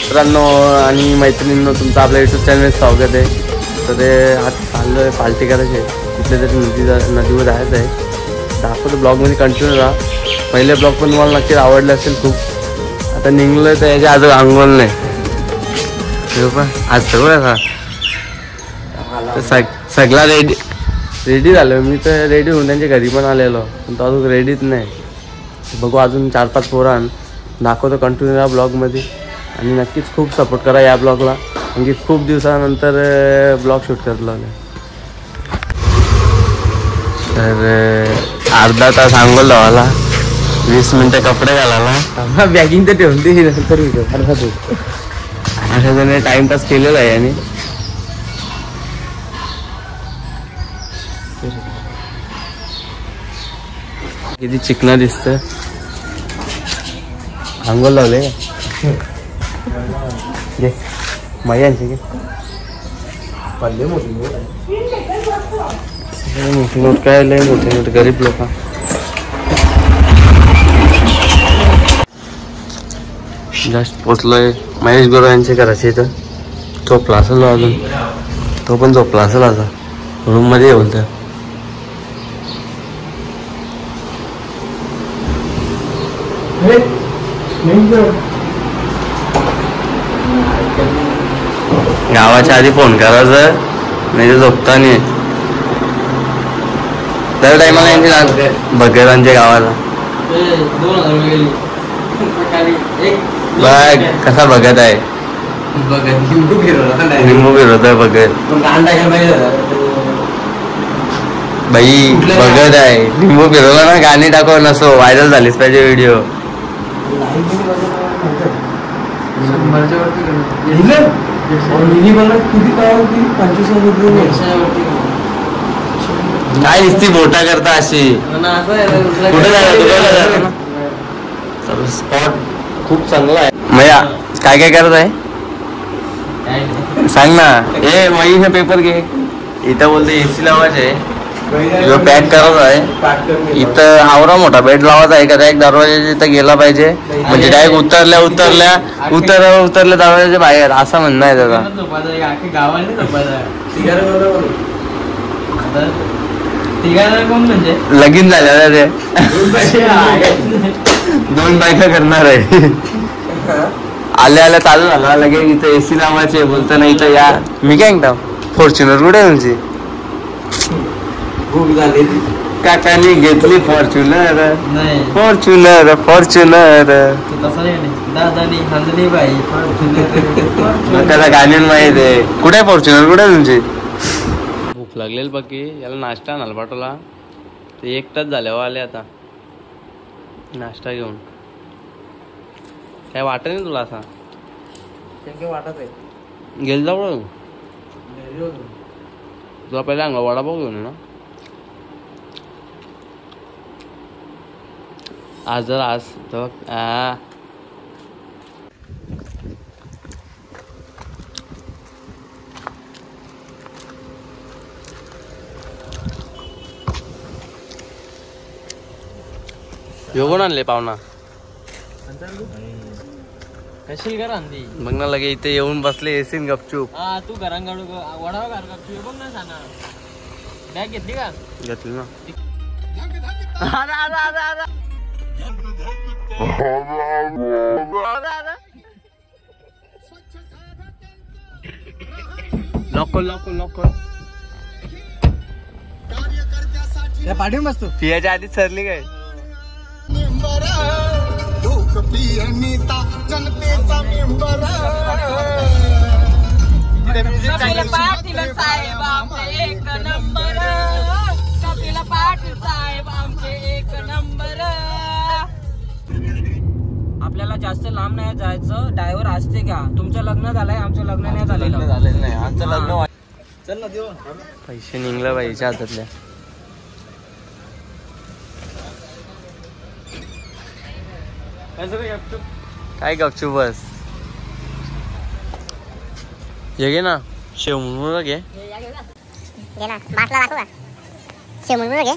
मित्रांनो आणि मैत्रिणींनो, तुमचं आपल्या यूट्यूब चॅनल स्वागत आहे. तर ते आज चाललो आहे पार्टी करायची आहे, कुठल्या तरी नदीवर जायचं आहे. दाखवतो ब्लॉगमध्ये कंटिन्यू राहा. पहिले ब्लॉग पण तुम्हाला नक्कीच आवडले असेल खूप. आता निघलो आहे तर याच्या आज अंघोळ नाही पण आज सगळं सगळा रेडी झालो. मी तर रेडी होऊन त्यांच्या घरी पण आलेलो, पण तो अजून रेडीच नाही. बघू अजून 4-5 पोरां दाखवतो कंटिन्यू या ब्लॉगमध्ये. आणि नक्कीच खूप सपोर्ट करा या ब्लॉगला, म्हणजे खूप दिवसानंतर ब्लॉग शूट करत लावले. तर अर्धा तास अंघोळ लावायला, 20 मिनटं कपडे घालायला, बॅगिंग तर ठेवून दे नंतर अशा जण टाइमपास केलेला आहे. आणि किती चिकना दिसतं. अंघोळ लावले घे माझ्यांचे घे. पल्ले मोठी नोट काय लय मोठे मोठे गरीब लोक. जस्ट पोचलोय महेश गुरु यांच्या घराच्या इथं. झोपला असेल अजून, तो पण झोपला असेल आता रूम मध्ये येऊन. तर गावाच्या आधी फोन करायचं, नाही तर झोपता नाही. दर टायमाला यांची बघेरांच्या गावाला बघ कसा बघत आहे. लिंबू फिरवत आहे बघत बाई, बघत आहे. लिंबू फिरवला ना, गाणी टाकव नसो, व्हायरल झालीच पाहिजे व्हिडिओ. काय नुसती बोटा करता अशी. कुठे जायला स्पॉट खूप चांगला आहे. मया काय काय करत आहे सांग ना. ए मई हे पेपर घे. इथं बोलते एसी लावायचे, पॅक करत आहे. इथं आवरा मोठा बेड लावायचा आहे का, एक दरवाजा इथं गेला पाहिजे, म्हणजे डायरेक्ट उतरल्या दरवाजाच्या बाहेर, असं म्हणणं आहे त्याचा. लगीन झालेलं ते 2 बायका करणार आहे. आल्या चालू झाला लगेच इथं एसी लावायचे बोलताना. इथं या मी काय म्हणतो, फॉर्च्युनर कुठे आहे तुमची. काकाने घेतली फॉर्च्युनर. त्याला गाणी माहित आहे. कुठे आहे फॉर्च्युनर, कुठे आहे तुमची. भूक लागलेली बाकी याला नाश्ता आणायला पाठवला. ते 1 तास झाल्यावर आले आता नाश्ता घेऊन. काय वाटत नाही तुला असा वाटत आहे. गेल जा बघ तुला पहिला अंगा वडापाव घेऊन ना. आज तर योगून आणले पाहुणा. कशी करा बघ ना, लगे इथे येऊन बसले एसीन गपचूप. तू घरांगाडू वडावा घर गपचूप बघ ना. सांगा बॅग घेतली का. घेतली ना. नको पाठी मस्त पियाच्या आधी सरली काय. आपल्याला जास्त लांब नाही जायचं. ड्रायव्हर असते का. तुमचं लग्न झालंय, आमचं लग्न नाही झालेलं नाही. आमचं लग्न चल ना देऊ. पैसे निघलं पाहिजे हातातल्या. काय गपचूप बस. हे घे ना शेव मुरमुरा घे. शेव मुरमुरा घे.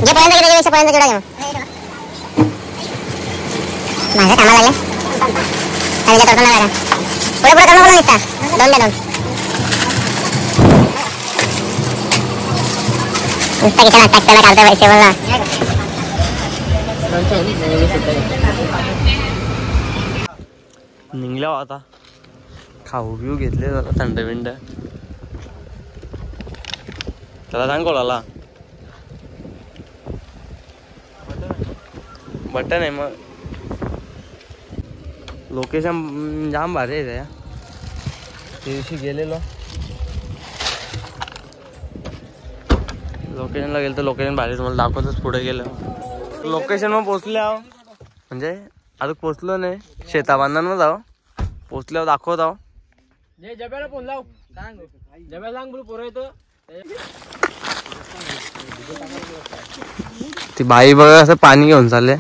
जे पर्यंत गेले त्याच्या पर्यंत जोडा घे माझ्या कामाला लागले त्याला करतो ना पुढे पुढे करणं बोला निसता दोन नुसता किचन अटॅक त्याला काढतो पैसे बोला निघल्या आता खाऊ पिऊ घेतले जरा थंड बिंड त्याला सांग कोणाला बटन आहे मग लोकेशन जाम भारी आहे त्या दिवशी गेलेलो लोकेशनला गेलो तर लोकेशन भारी तुम्हाला दाखवतच पुढे गेलो लोकेशन मग पोचले आहो म्हणजे अजून पोचलो नाही शेताबांधांना जाऊ पोचल्यावर दाखवत आहो जब्याला फोन लाव सांग जब्याला सांग बोलू पोरं येतो ती बाई बघा असं पाणी घेऊन चालले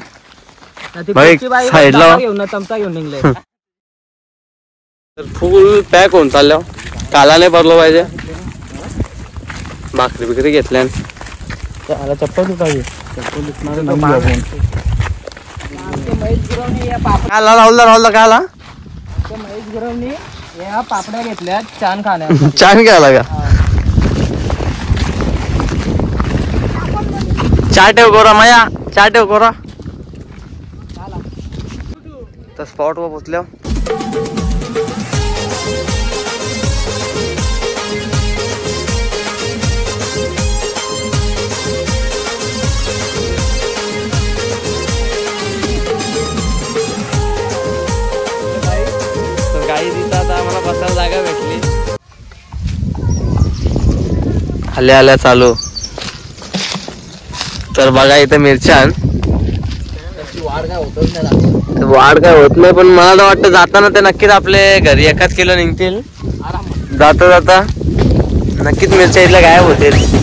साईडला घेऊन चमचा घेऊन निघले फुल पॅक होऊन चालल्या काला नाही पडलो पाहिजे भाकरी बिकरी घेतल्या चप्पल पाहिजे राहुल काला महेश गुरवनी या पापड्या घेतल्या छान खाण्या छान घ्यायला का चहा ठेव गोरा माया चहा ठेव गोरा तर स्पॉट वर पोचल्या गाई तिथं आता आम्हाला बसायला जागा भेटली आल्या आल्या चालू तर बघा इथं मिरच्यान वाढ काय होत नाही पण मला वाटतं जाताना ते नक्कीच आपले घरी 1 किलो निघतील जाता जाता नक्कीच मिरच्या इथल्या गायब होतील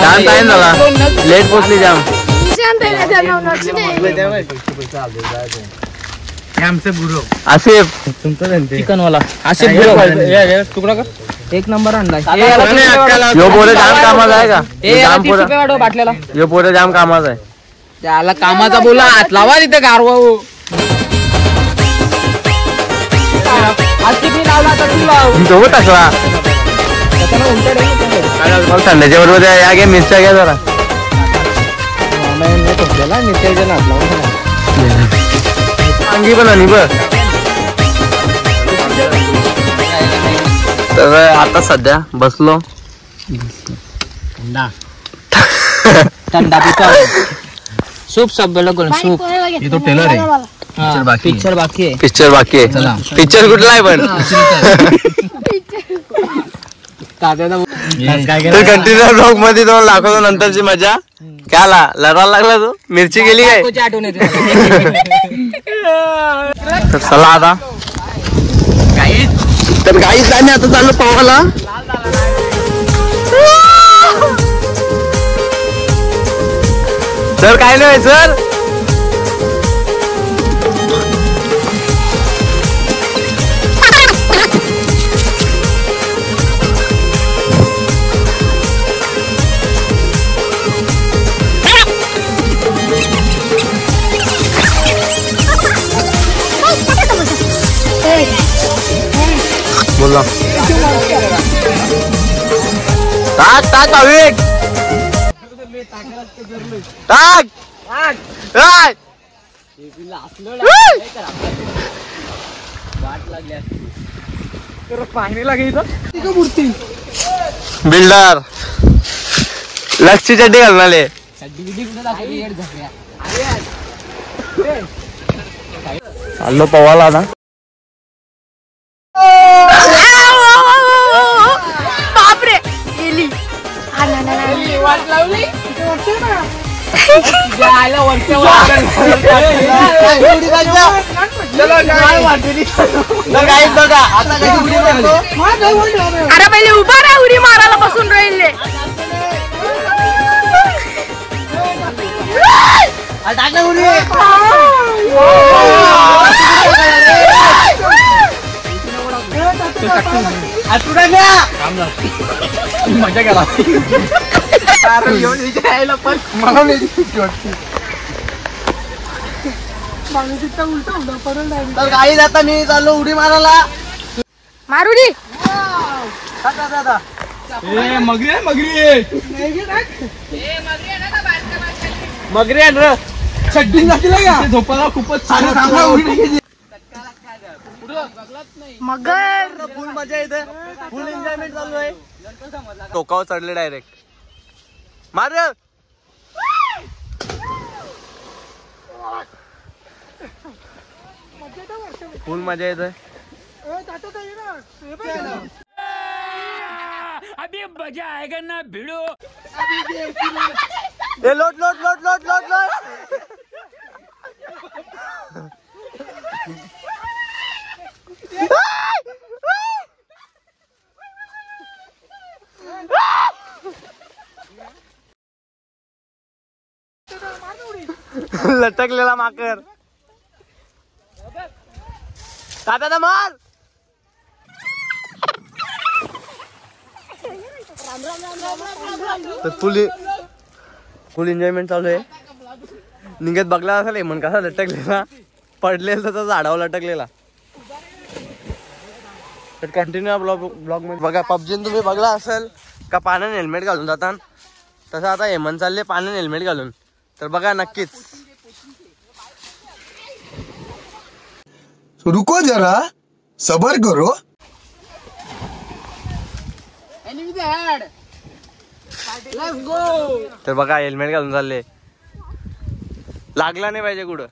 जाम टाइम झाला लेट पोचली जाम आसिफ चिकन वाला आसिफ तुकडा कर 1 नंबर आणला यो पोरे जाम कामाचा आहे का जाम पोरे बाटल्याला यो पोरे जाम कामाचा आहे त्याला कामाचा बोला हात लावा तिथे गारवा टाकला थंड्याच्या बरोबर या घ्या मिरच्या घ्या जरा अंगी पण आणि बघ तर आता सध्या बसलो थंडा पिता सूप सब बोला सूप ये तो टेलर है पिक्चर बाकी आहे पिक्चर कुठला आहे पण कंटिन्यू ब्लॉग मध्ये तुम्हाला दाखवतो नंतरची मजा काय लढायला लागला तू मिरची गेली काय तर चला आता तर काहीच नाही आता चाललो पवाला सर काय नाही सर बोला टाक टाक भाविक टाक पाणी लागेल मूर्ती बिल्डर लक्षी चड्डी घालणारे चाललो पवाला ना बापरे गेली वाट लावली अरे पहिले उभा राहा उडी मारायला बसून राहिले मजा केला पण मला तर गाडी जाता मी चाललो उडी मारायला मारुडी मगरी चड्डी झोपायला खूपच छान मगर फुल मजा येते फुल एन्जॉयमेंट चालू आहे टोकावर चढले डायरेक्ट मार फुल मजा येते अभी मजा आएगा ना भिड़ो लोट लोट लोट लोट लोट लोट लटकलेला माकर दादा मार तर फुल एन्जॉयमेंट चालू आहे निघत बघला असेल हेमंत कसा लटकलेला पडलेला तर झाडावर लटकलेला तर कंटिन्यू ब्लॉग मध्ये बघा पबजी तुम्ही बघला असेल का पाण्याने हेल्मेट घालून जातात तसं आता हेमंत चालले पाण्याने हेल्मेट घालून तर बघा नक्कीच रुको जरा सबर करो तर बघा हेल्मेट घालून चालले लागला नाही पाहिजे कुठं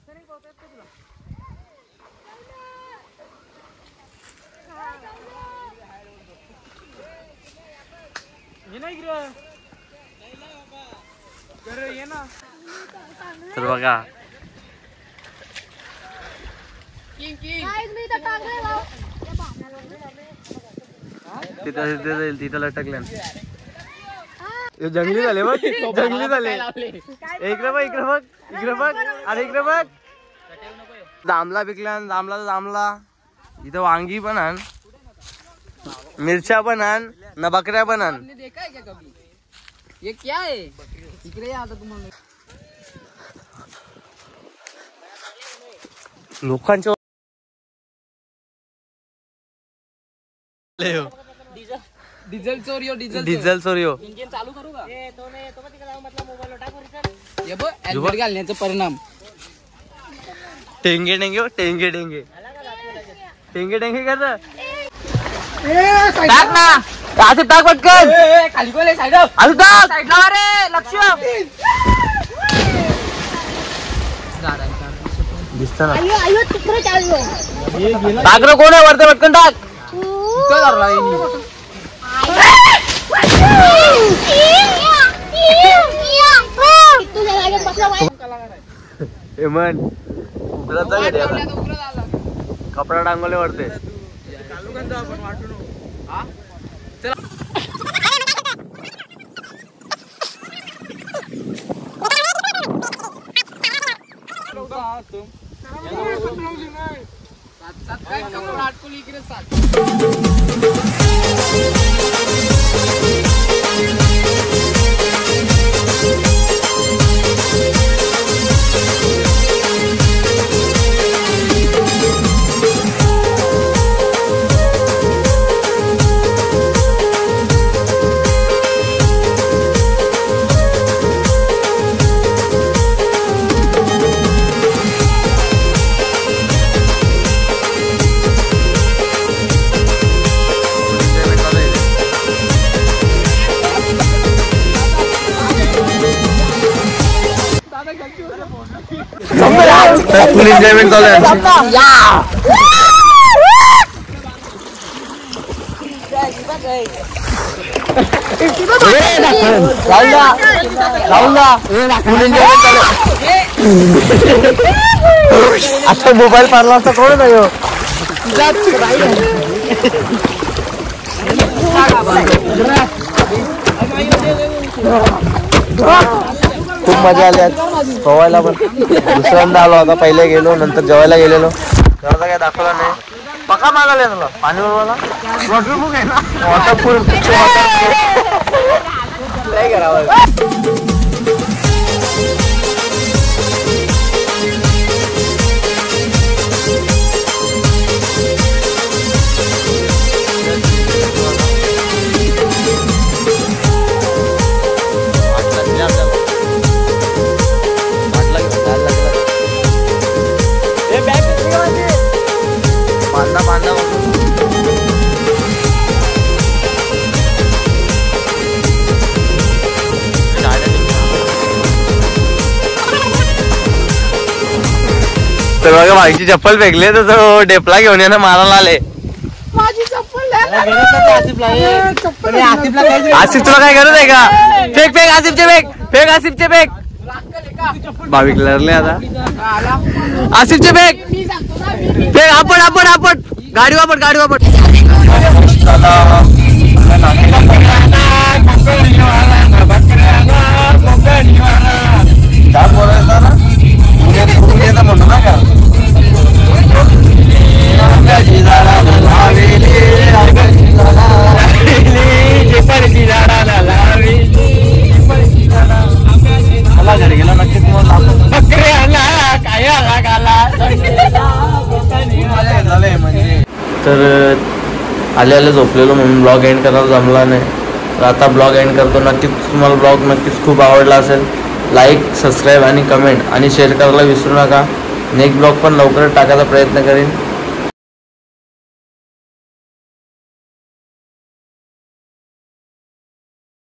तर बघा तिथं लटकल्या जंगली झाले बघ जंगली झाले इकडे बघ इकडे बघ इकडे बघ अरे इकडे बघ जांभला पिकला जांभला जांभला इथं वांगी पण आण मिरच्या पण आण ना बकऱ्या पण आण ये क्या है इकडे आता तुम्हाला लोकांच्या डिझेल चोरी हो डिझेल चोरी हो इंजिन चालू करू का हे बघ हेल्मेट घालण्याचा परिणाम टेंगे टेंगे हो टेंगे टेंगे टेंगे टेंगे कर टाक ना असं टाक पटकन खाली कोण साईड असं टाक साईडला रे लक्ष दिसत ना आयो आयो तिकडे चाललो टाक रे कोण आहे वरती पटकन टाक हेमंत उघडत कपडा टांगवले वरते फुल एन्जॉयमेंट चालू आहे फुल एन्जॉयमेंट चालू आता मोबाईल पारला असता कोण नाही खूप मजा आली आज पोहायला पण. दुसऱ्यांदा आलो आता, पहिले गेलो नंतर जेवायला गेलेलो. तेव्हा काय दाखवला नाही. पका मागायला तुला पाणी बरोबर वॉटरप्रूफ आहे ना. वॉटरप्रूफ काय करावं. तर बघा भाईची चप्पल फेकले तर तो डेपला घेऊन येणं मारायला आले. आसिफ तुला काय गरज आहे का. फेक फेक आसिफचे फेक फेक आसिफचे फेक. भाविक लढले आता. आसिफचे फेक फेक. आपण आपण आपण गाडी वापर गाडी वापर. काय बोलायचं ना म्हणतो ना का. घरी गेला नक्की तर आले झोपलेलो म्हणून ब्लॉग एंड करायला जमला नाही. तर आता ब्लॉग एंड करतो. नक्कीच तुम्हाला ब्लॉग नक्कीच खूप आवडला असेल. लाईक सबस्क्राईब आणि कमेंट आणि शेअर करायला विसरू नका. नेक्स्ट ब्लॉग पण लवकरच टाकायचा प्रयत्न करेन.